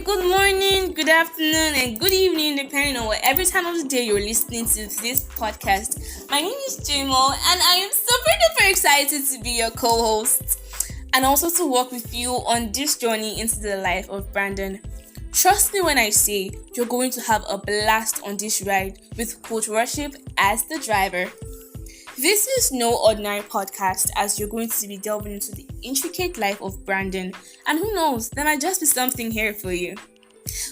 good morning, good afternoon, and good evening, depending on whatever time of the day you're listening to this podcast. My name is Jemuel, and I am super duper excited to be your co-host and also to work with you on this journey into the life of Brandon. Trust me when I say you're going to have a blast on this ride with Coach Worship as the driver. This is no ordinary podcast as you're going to be delving into the intricate life of Brandon, and who knows, there might just be something here for you.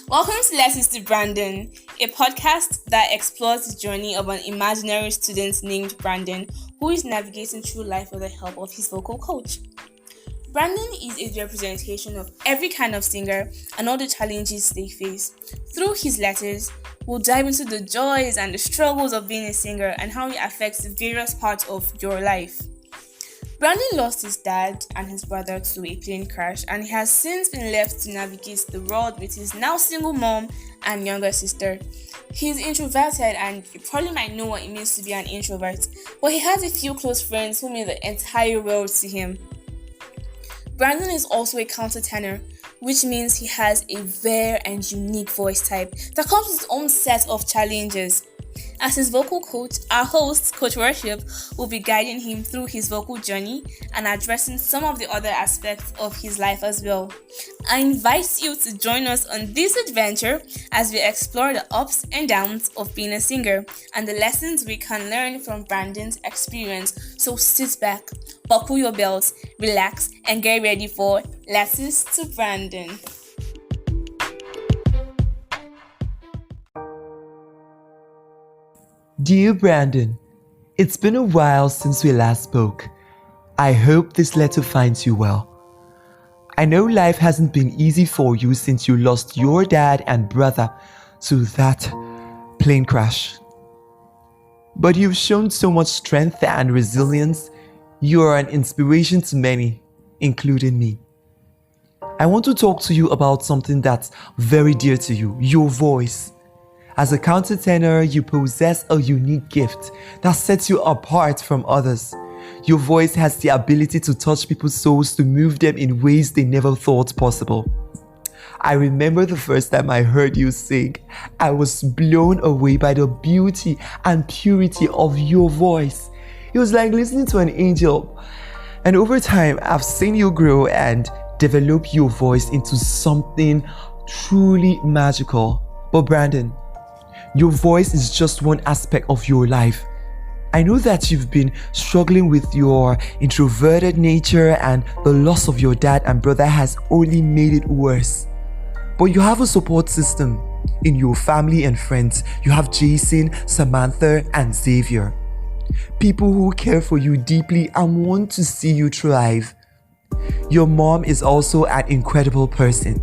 Welcome to Letters to Brandon, a podcast that explores the journey of an imaginary student named Brandon who is navigating through life with the help of his vocal coach. Brandon is a representation of every kind of singer and all the challenges they face. Through his letters, we'll dive into the joys and the struggles of being a singer and how it affects various parts of your life. Brandon lost his dad and his brother to a plane crash, and he has since been left to navigate the world with his now single mom and younger sister. He's introverted, and you probably might know what it means to be an introvert, but he has a few close friends who mean the entire world to him. Brandon is also a countertenor, which means he has a rare and unique voice type that comes with its own set of challenges. As his vocal coach, our host, Coach Worship, will be guiding him through his vocal journey and addressing some of the other aspects of his life as well. I invite you to join us on this adventure as we explore the ups and downs of being a singer and the lessons we can learn from Brandon's experience. So sit back, buckle your belts, relax, and get ready for Letters to Brandon. Dear Brandon, it's been a while since we last spoke. I hope this letter finds you well. I know life hasn't been easy for you since you lost your dad and brother to that plane crash. But you've shown so much strength and resilience. You are an inspiration to many, including me. I want to talk to you about something that's very dear to you, your voice. As a countertenor, you possess a unique gift that sets you apart from others. Your voice has the ability to touch people's souls, to move them in ways they never thought possible. I remember the first time I heard you sing, I was blown away by the beauty and purity of your voice. It was like listening to an angel. And over time, I've seen you grow and develop your voice into something truly magical. But Brandon, your voice is just one aspect of your life. I know that you've been struggling with your introverted nature, and the loss of your dad and brother has only made it worse. But you have a support system in your family and friends. You have Jason, Samantha, and Xavier. People who care for you deeply and want to see you thrive. Your mom is also an incredible person.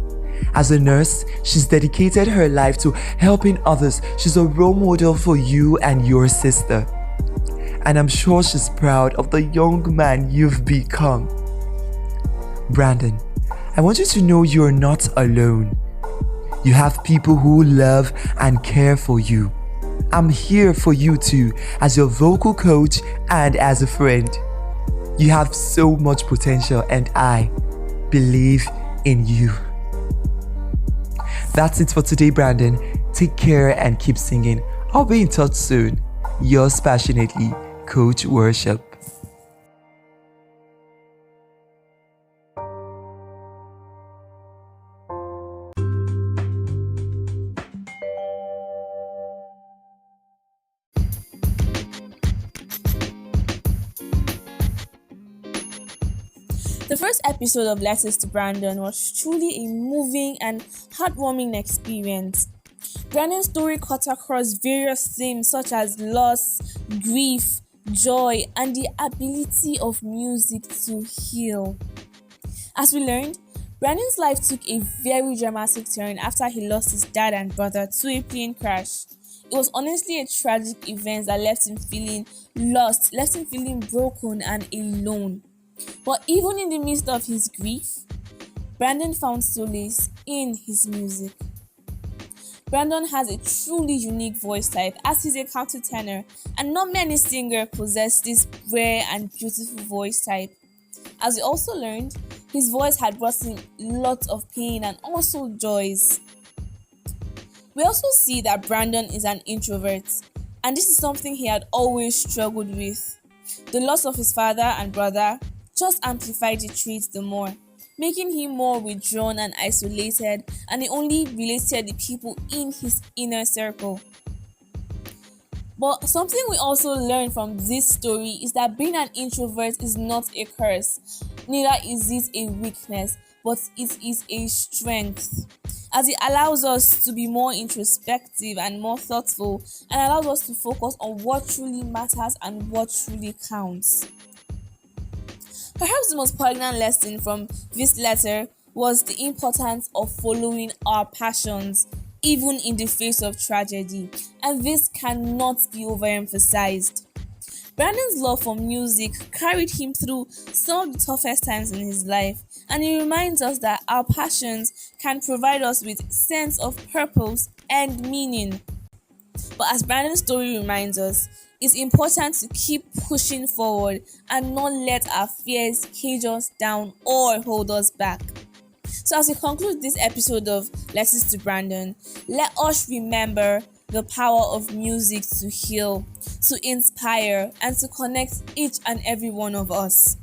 As a nurse, she's dedicated her life to helping others. She's a role model for you and your sister. And I'm sure she's proud of the young man you've become. Brandon, I want you to know you're not alone. You have people who love and care for you. I'm here for you too, as your vocal coach and as a friend. You have so much potential, and I believe in you. That's it for today, Brandon. Take care and keep singing. I'll be in touch soon. Yours passionately, Coach Worship. The first episode of Letters to Brandon was truly a moving and heartwarming experience. Brandon's story cut across various themes such as loss, grief, joy, and the ability of music to heal. As we learned, Brandon's life took a very dramatic turn after he lost his dad and brother to a plane crash. It was honestly a tragic event that left him feeling lost, left him feeling broken and alone. But even in the midst of his grief, Brandon found solace in his music. Brandon has a truly unique voice type as he's a countertenor, and not many singers possess this rare and beautiful voice type. As we also learned, his voice had brought him lots of pain and also joys. We also see that Brandon is an introvert, and this is something he had always struggled with. The loss of his father and brother just amplified the trait the more, making him more withdrawn and isolated, and he only related the people in his inner circle. But something we also learn from this story is that being an introvert is not a curse, neither is it a weakness, but it is a strength. As it allows us to be more introspective and more thoughtful, and allows us to focus on what truly matters and what truly counts. Perhaps the most poignant lesson from this letter was the importance of following our passions, even in the face of tragedy, and this cannot be overemphasized. Brandon's love for music carried him through some of the toughest times in his life, and it reminds us that our passions can provide us with sense of purpose and meaning. But as Brandon's story reminds us, it's important to keep pushing forward and not let our fears cage us down or hold us back. So, as we conclude this episode of Letters to Brandon, let us remember the power of music to heal, to inspire, and to connect each and every one of us.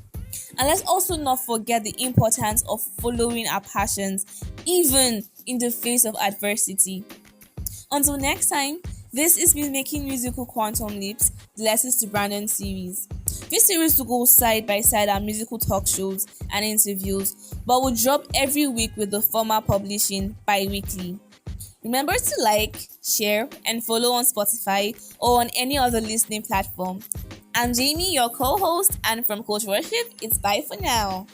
And let's also not forget the importance of following our passions, even in the face of adversity. Until next time, this is me making musical quantum leaps, the Letters to Brandon series. This series will go side by side our musical talk shows and interviews, but will drop every week with the former publishing bi-weekly. Remember to like, share, and follow on Spotify or on any other listening platform. I'm Jamie, your co-host, and from Coach Worship, it's bye for now.